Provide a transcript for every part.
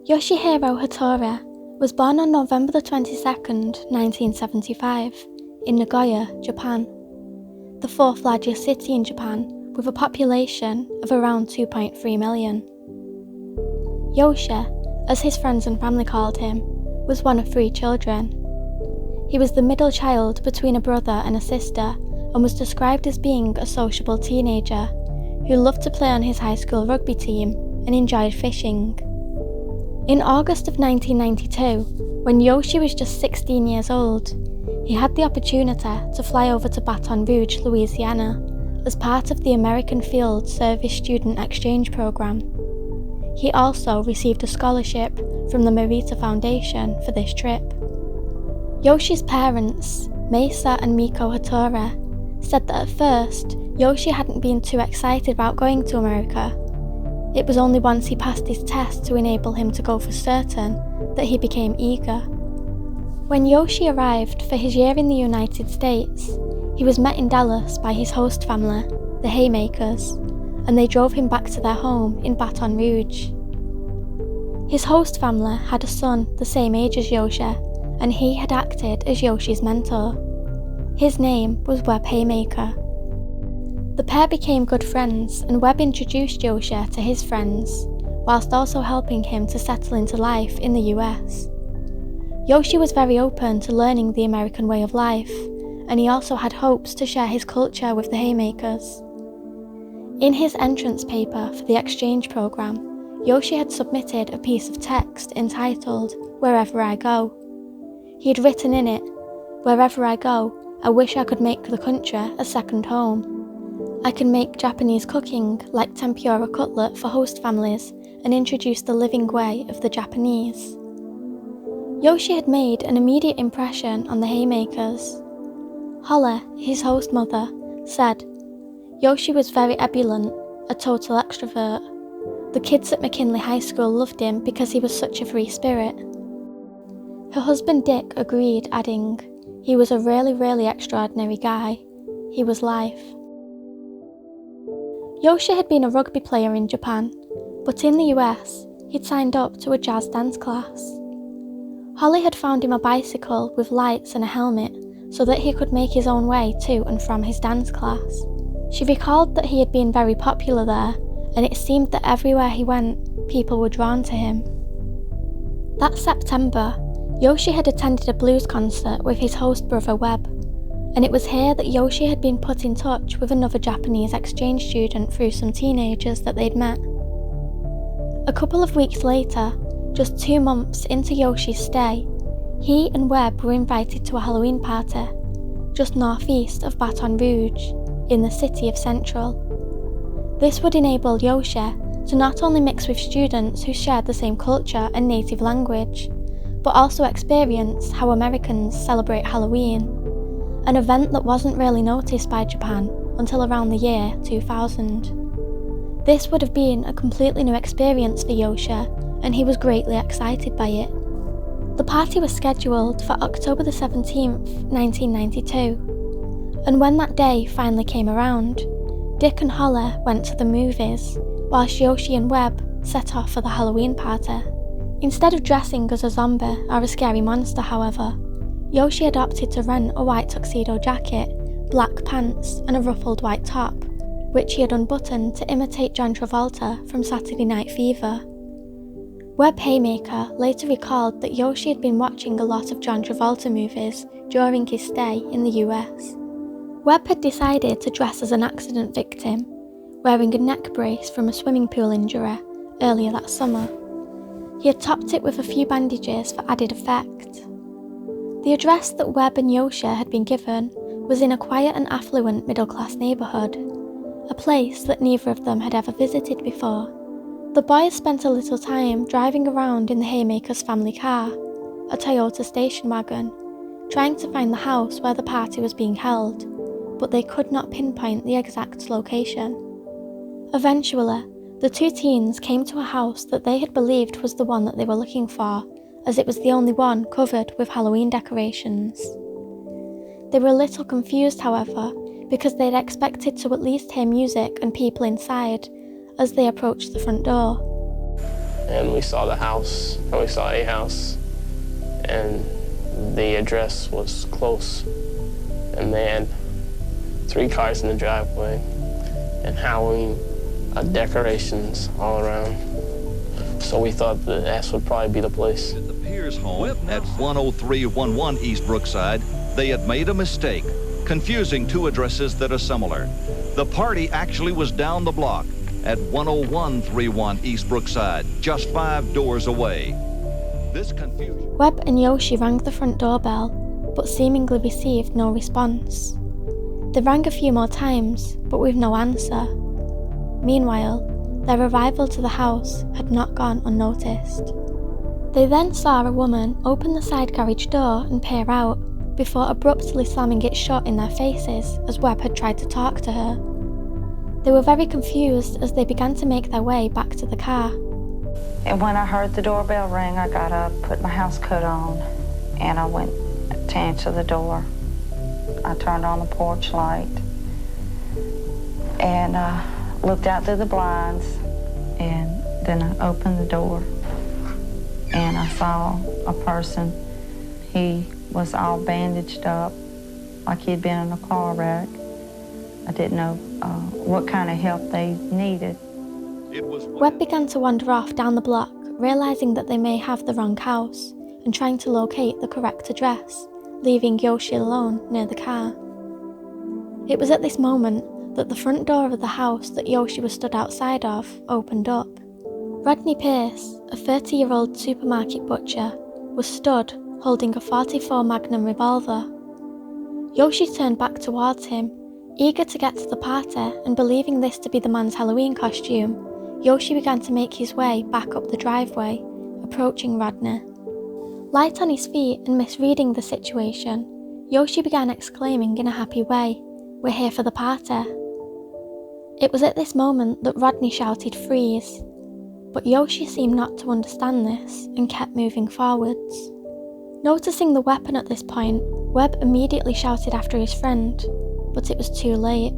Yoshihiro Hattori was born on November the 22nd, 1975, in Nagoya, Japan, the fourth largest city in Japan with a population of around 2.3 million. Yoshi, as his friends and family called him, was one of 3 children. He was the middle child between a brother and a sister and was described as being a sociable teenager who loved to play on his high school rugby team and enjoyed fishing. In August of 1992, when Yoshi was just 16 years old, he had the opportunity to fly over to Baton Rouge, Louisiana, as part of the American Field Service Student Exchange Program. He also received a scholarship from the Marita Foundation for this trip. Yoshi's parents, Meisa and Miko Hattori, said that at first, Yoshi hadn't been too excited about going to America. It was only once he passed his test to enable him to go for certain that he became eager. When Yoshi arrived for his year in the United States, he was met in Dallas by his host family, the Haymakers, and they drove him back to their home in Baton Rouge. His host family had a son the same age as Yoshi, and he had acted as Yoshi's mentor. His name was Webb Haymaker. The pair became good friends, and Webb introduced Yoshi to his friends, whilst also helping him to settle into life in the US. Yoshi was very open to learning the American way of life, and he also had hopes to share his culture with the Haymakers. In his entrance paper for the exchange program, Yoshi had submitted a piece of text entitled "Wherever I Go." He had written in it, "Wherever I go, I wish I could make the country a second home. I can make Japanese cooking like tempura cutlet for host families and introduce the living way of the Japanese." Yoshi had made an immediate impression on the Haymakers. Holly, his host mother, said, "Yoshi was very ebullient, a total extrovert. The kids at McKinley High School loved him because he was such a free spirit." Her husband Dick agreed, adding, "He was a really extraordinary guy. He was life." Yoshi had been a rugby player in Japan, but in the US, he'd signed up to a jazz dance class. Holly had found him a bicycle with lights and a helmet so that he could make his own way to and from his dance class. She recalled that he had been very popular there, and it seemed that everywhere he went, people were drawn to him. That September, Yoshi had attended a blues concert with his host brother Webb, and it was here that Yoshi had been put in touch with another Japanese exchange student through some teenagers that they'd met. A couple of weeks later, just 2 months into Yoshi's stay, he and Webb were invited to a Halloween party, just northeast of Baton Rouge, in the city of Central. This would enable Yoshi to not only mix with students who shared the same culture and native language, but also experience how Americans celebrate Halloween, an event that wasn't really noticed by Japan until around the year 2000. This would have been a completely new experience for Yoshi, and he was greatly excited by it. The party was scheduled for October the 17th, 1992, and when that day finally came around, Dick and Holly went to the movies, whilst Yoshi and Webb set off for the Halloween party. Instead of dressing as a zombie or a scary monster, however, Yoshi had opted to rent a white tuxedo jacket, black pants, and a ruffled white top, which he had unbuttoned to imitate John Travolta from Saturday Night Fever. Webb Haymaker later recalled that Yoshi had been watching a lot of John Travolta movies during his stay in the US. Webb had decided to dress as an accident victim, wearing a neck brace from a swimming pool injury earlier that summer. He had topped it with a few bandages for added effect. The address that Webb and Yoshi had been given was in a quiet and affluent middle-class neighbourhood, a place that neither of them had ever visited before. The boys spent a little time driving around in the Haymakers' family car, a Toyota station wagon, trying to find the house where the party was being held, but they could not pinpoint the exact location. Eventually, the 2 teens came to a house that they had believed was the one that they were looking for, as it was the only one covered with Halloween decorations. They were a little confused, however, because they'd expected to at least hear music and people inside as they approached the front door. and we saw the house, and we saw a house, and the address was close, and they had 3 cars in the driveway and Halloween decorations all around. So we thought the S would probably be the place. At the Pierce home at 10311 East Brookside, they had made a mistake, confusing 2 addresses that are similar. The party actually was down the block at 10131 East Brookside, just 5 doors away. This confusion. Webb and Yoshi rang the front doorbell, but seemingly received no response. They rang a few more times, but with no answer. Meanwhile, their arrival to the house had not gone unnoticed. They then saw a woman open the side garage door and peer out, before abruptly slamming it shut in their faces as Webb had tried to talk to her. They were very confused as they began to make their way back to the car. And when I heard the doorbell ring, I got up, put my house coat on, and I went to answer the door. I turned on the porch light and looked out through the blinds, and then I opened the door and I saw a person. He was all bandaged up like he'd been in a car wreck. I didn't know what kind of help they needed. Webb began to wander off down the block, realising that they may have the wrong house and trying to locate the correct address, leaving Yoshi alone near the car. It was at this moment that the front door of the house that Yoshi was stood outside of opened up. Rodney Pierce, a 30-year-old supermarket butcher, was stood holding a .44 Magnum revolver. Yoshi turned back towards him, eager to get to the party, and believing this to be the man's Halloween costume, Yoshi began to make his way back up the driveway, approaching Rodney. Light on his feet and misreading the situation, Yoshi began exclaiming in a happy way, "We're here for the party." It was at this moment that Rodney shouted "freeze," but Yoshi seemed not to understand this and kept moving forwards. Noticing the weapon at this point, Webb immediately shouted after his friend, but it was too late.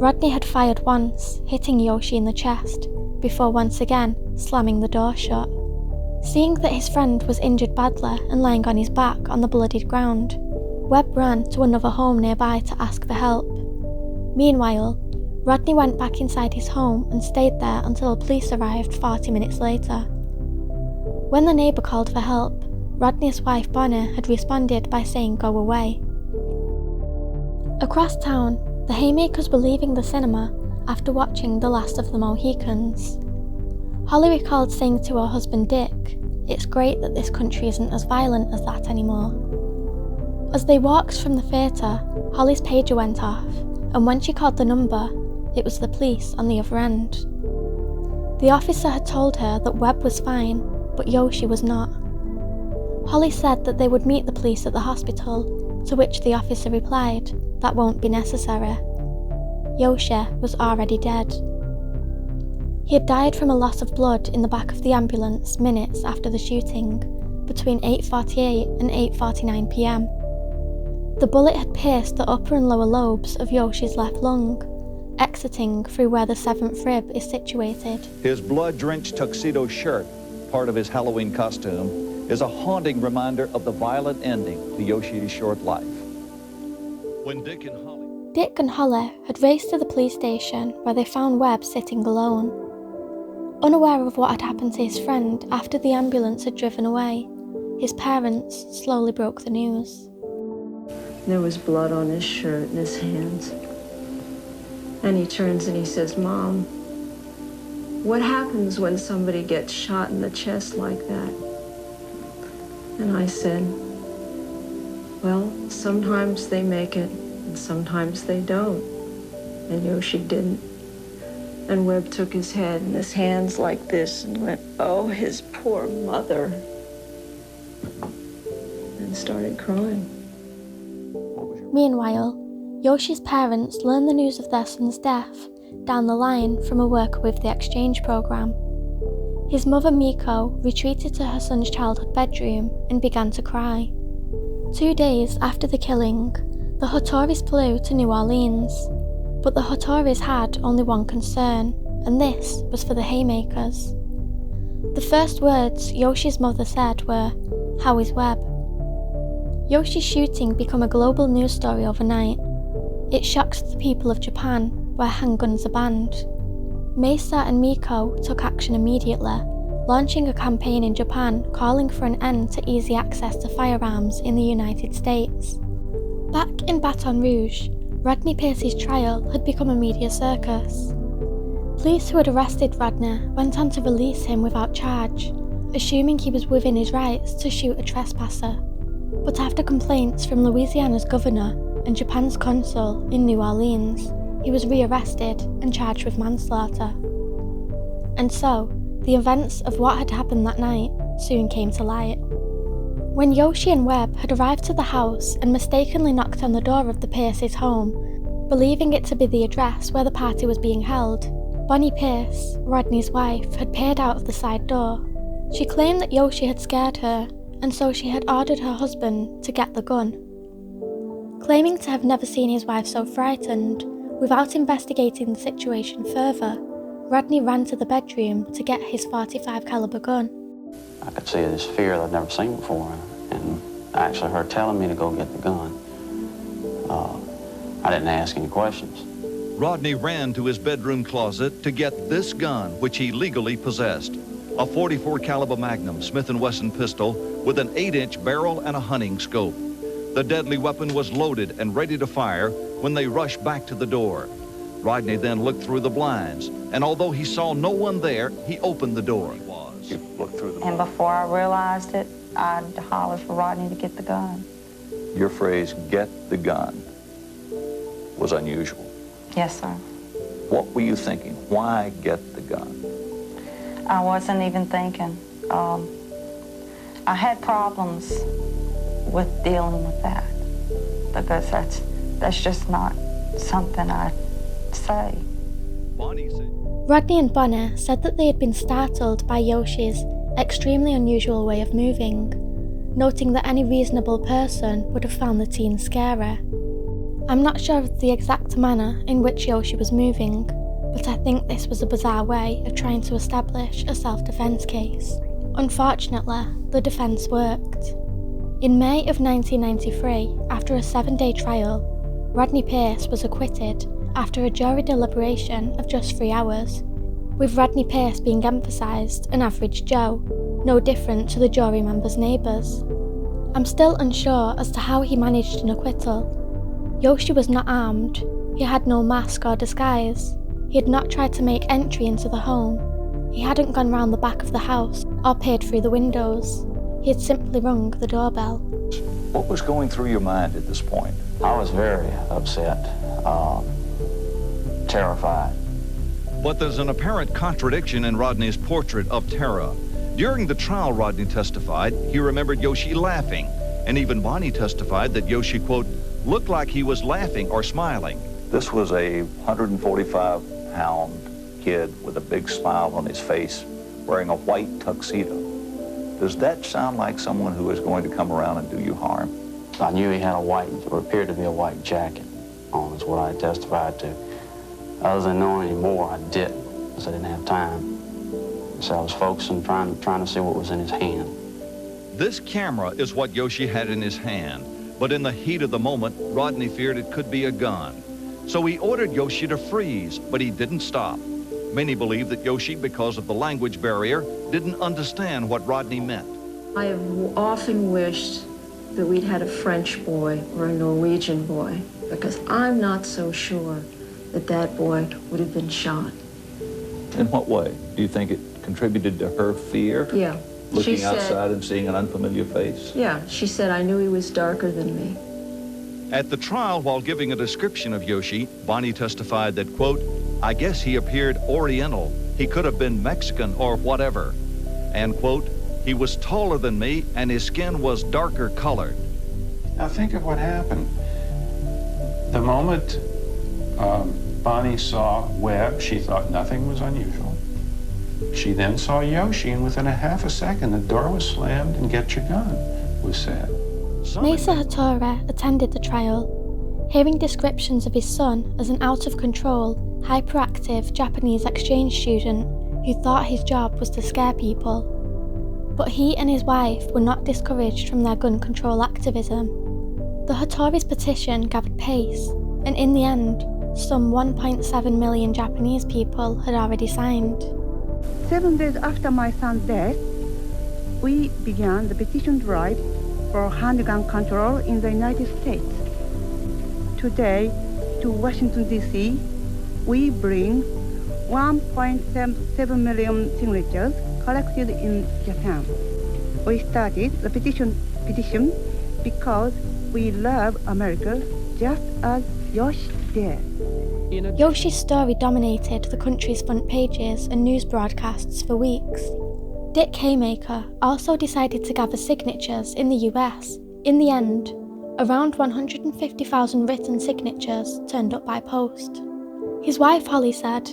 Rodney had fired once, hitting Yoshi in the chest, before once again slamming the door shut. Seeing that his friend was injured badly and lying on his back on the bloodied ground, Webb ran to another home nearby to ask for help. Meanwhile, Rodney went back inside his home and stayed there until police arrived 40 minutes later. When the neighbour called for help, Rodney's wife Bonnie had responded by saying "go away." Across town, the Haymakers were leaving the cinema after watching The Last of the Mohicans. Holly recalled saying to her husband Dick, "It's great that this country isn't as violent as that anymore." As they walked from the theatre, Holly's pager went off, and when she called the number, it was the police on the other end. The officer had told her that Webb was fine, but Yoshi was not. Holly said that they would meet the police at the hospital, to which the officer replied, "That won't be necessary." Yoshi was already dead. He had died from a loss of blood in the back of the ambulance minutes after the shooting, between 8:48 and 8:49 p.m. The bullet had pierced the upper and lower lobes of Yoshi's left lung, exiting through where the 7th rib is situated. His blood-drenched tuxedo shirt, part of his Halloween costume, is a haunting reminder of the violent ending to Yoshi's short life. When Dick and Holly had raced to the police station where they found Webb sitting alone. Unaware of what had happened to his friend after the ambulance had driven away, his parents slowly broke the news. There was blood on his shirt and his hands. And he turns and he says, "Mom, what happens when somebody gets shot in the chest like that?" And I said, "Well, sometimes they make it, and sometimes they don't." And Yoshi didn't. And Webb took his head in his hands like this and went, "Oh, his poor mother," and started crying. Meanwhile, Yoshi's parents learned the news of their son's death down the line from a worker with the exchange program. His mother Miko retreated to her son's childhood bedroom and began to cry. 2 days after the killing, the Hottoris flew to New Orleans, but the Hottoris had only one concern, and this was for the Haymakers. The first words Yoshi's mother said were, "How is Webb?" Yoshi's shooting became a global news story overnight. It shocked the people of Japan, where handguns are banned. Mesa and Miko took action immediately, launching a campaign in Japan calling for an end to easy access to firearms in the United States. Back in Baton Rouge, Rodney Pierce's trial had become a media circus. Police who had arrested Rodney went on to release him without charge, assuming he was within his rights to shoot a trespasser. But after complaints from Louisiana's governor and Japan's consul in New Orleans, he was rearrested and charged with manslaughter. And so, the events of what had happened that night soon came to light. When Yoshi and Webb had arrived to the house and mistakenly knocked on the door of the Pierce's home, believing it to be the address where the party was being held, Bonnie Pierce, Rodney's wife, had peered out of the side door. She claimed that Yoshi had scared her, and so she had ordered her husband to get the gun. Claiming to have never seen his wife so frightened, without investigating the situation further, Rodney ran to the bedroom to get his .45 caliber gun. I could see this fear that I'd never seen before, and actually her telling me to go get the gun. I didn't ask any questions. Rodney ran to his bedroom closet to get this gun, which he legally possessed. A .44 caliber Magnum Smith & Wesson pistol with an 8-inch barrel and a hunting scope. The deadly weapon was loaded and ready to fire when they rushed back to the door. Rodney then looked through the blinds, and although he saw no one there, he opened the door. You looked through the And before I realized it, I hollered for Rodney to get the gun. Your phrase, "get the gun," was unusual. Yes, sir. What were you thinking? Why get the gun? I wasn't even thinking. I had problems with dealing with that because that's just not something I say. Bonnie said, Rodney and Bonnie said that they had been startled by Yoshi's extremely unusual way of moving, noting that any reasonable person would have found the teen scary. I'm not sure of the exact manner in which Yoshi was moving, but I think this was a bizarre way of trying to establish a self-defense case. Unfortunately, the defense worked. In May of 1993, after a 7-day trial, Rodney Pierce was acquitted after a jury deliberation of just 3 hours, with Rodney Pierce being emphasised an average Joe, no different to the jury members' neighbours. I'm still unsure as to how he managed an acquittal. Yoshi was not armed, he had no mask or disguise, he had not tried to make entry into the home, he hadn't gone round the back of the house or peered through the windows, he had simply rung the doorbell. What was going through your mind at this point? I was very upset, terrified. but there's an apparent contradiction in Rodney's portrait of Tara. During the trial, Rodney testified he remembered Yoshi laughing, and even Bonnie testified that Yoshi, quote, looked like he was laughing or smiling. This was a 145-pound kid with a big smile on his face, wearing a white tuxedo. Does that sound like someone who is going to come around and do you harm? I knew he had a white, or appeared to be a white jacket on, is what I testified to. Other than knowing any more, I didn't, because I didn't have time. So I was focusing, trying to see what was in his hand. This camera is what Yoshi had in his hand, but in the heat of the moment, Rodney feared it could be a gun. So he ordered Yoshi to freeze, but he didn't stop. Many believe that Yoshi, because of the language barrier, didn't understand what Rodney meant. I have often wished that we'd had a French boy or a Norwegian boy, because I'm not so sure that that boy would have been shot. In what way? Do you think it contributed to her fear? Yeah. Looking She said- outside and seeing an unfamiliar face? Yeah, she said, I knew he was darker than me. At the trial, while giving a description of Yoshi, Bonnie testified that, quote, I guess he appeared Oriental. He could have been Mexican or whatever. And, quote, he was taller than me and his skin was darker colored. Now think of what happened. The moment Bonnie saw Webb, she thought nothing was unusual. She then saw Yoshi, and within a half a second, the door was slammed and "Get your gun" was said. Mesa Hattori attended the trial. Hearing descriptions of his son as an out-of-control, hyperactive Japanese exchange student who thought his job was to scare people. But he and his wife were not discouraged from their gun control activism. The Hattori's petition gathered pace, and in the end, some 1.7 million Japanese people had already signed. 7 days after my son's death, we began the petition drive for handgun control in the United States. Today, to Washington, D.C., we bring 1.7 million signatures collected in Japan. We started the petition because we love America just as Yoshi did. Yoshi's story dominated the country's front pages and news broadcasts for weeks. Dick Haymaker also decided to gather signatures in the US. In the end, around 150,000 written signatures turned up by post. His wife Holly said,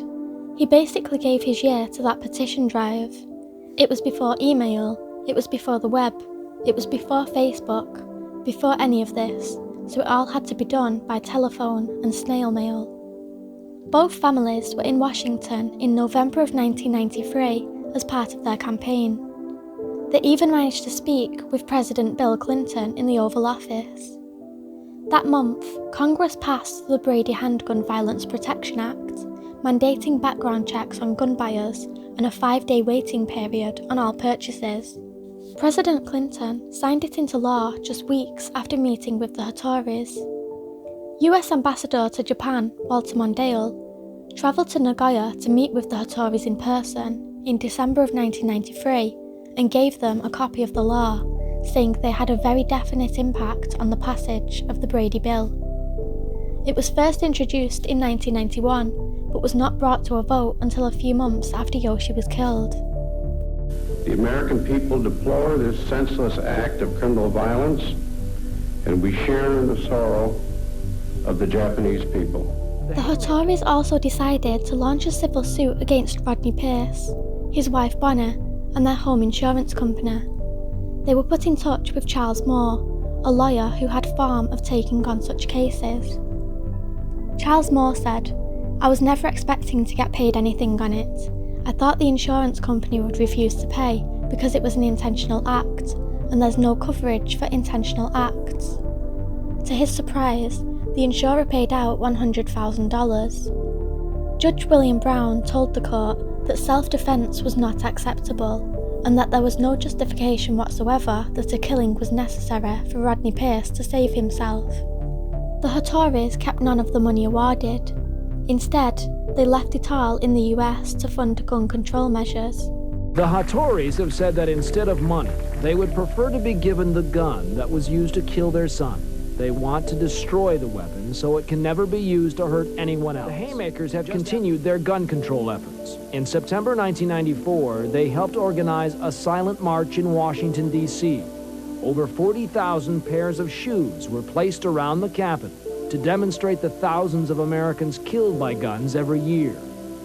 he basically gave his year to that petition drive. It was before email, it was before the web, it was before Facebook, before any of this, so it all had to be done by telephone and snail mail. Both families were in Washington in November of 1993 as part of their campaign. They even managed to speak with President Bill Clinton in the Oval Office. That month, Congress passed the Brady Handgun Violence Protection Act, mandating background checks on gun buyers and a 5-day waiting period on all purchases. President Clinton signed it into law just weeks after meeting with the Hattoris. US Ambassador to Japan, Walter Mondale, travelled to Nagoya to meet with the Hattoris in person in December of 1993 and gave them a copy of the law, saying they had a very definite impact on the passage of the Brady Bill. It was first introduced in 1991, but was not brought to a vote until a few months after Yoshi was killed. The American people deplore this senseless act of criminal violence, and we share in the sorrow of the Japanese people. The Hattoris also decided to launch a civil suit against Rodney Pierce, his wife Bonner, and their home insurance company. They were put in touch with Charles Moore, a lawyer who had form of taking on such cases. Charles Moore said, "I was never expecting to get paid anything on it. I thought the insurance company would refuse to pay because it was an intentional act, and there's no coverage for intentional acts." To his surprise, the insurer paid out $100,000. Judge William Brown told the court that self-defense was not acceptable, and that there was no justification whatsoever that a killing was necessary for Rodney Pierce to save himself. The Hattoris kept none of the money awarded. Instead, they left it all in the US to fund gun control measures. The Hattoris have said that instead of money, they would prefer to be given the gun that was used to kill their son. They want to destroy the weapon so it can never be used to hurt anyone else. The Haymakers have continued their gun control efforts. In September 1994, they helped organize a silent march in Washington, D.C. Over 40,000 pairs of shoes were placed around the Capitol to demonstrate the thousands of Americans killed by guns every year.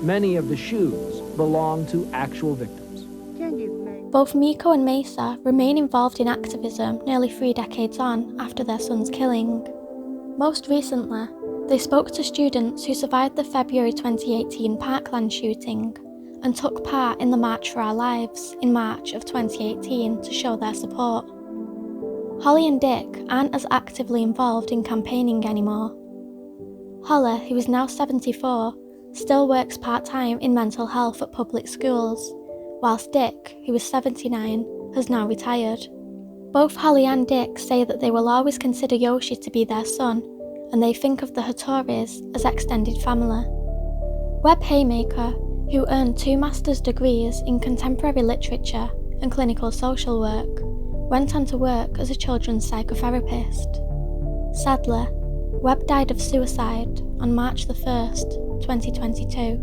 Many of the shoes belong to actual victims. Both Miko and Mesa remain involved in activism nearly 3 decades on after their son's killing. Most recently, they spoke to students who survived the February 2018 Parkland shooting and took part in the March for Our Lives in March of 2018 to show their support. Holly and Dick aren't as actively involved in campaigning anymore. Holly, who is now 74, still works part-time in mental health at public schools, whilst Dick, who is 79, has now retired. Both Holly and Dick say that they will always consider Yoshi to be their son, and they think of the Hattoris as extended family. Webb Haymaker, who earned 2 master's degrees in contemporary literature and clinical social work, went on to work as a children's psychotherapist. Sadly, Webb died of suicide on March the 1st, 2022.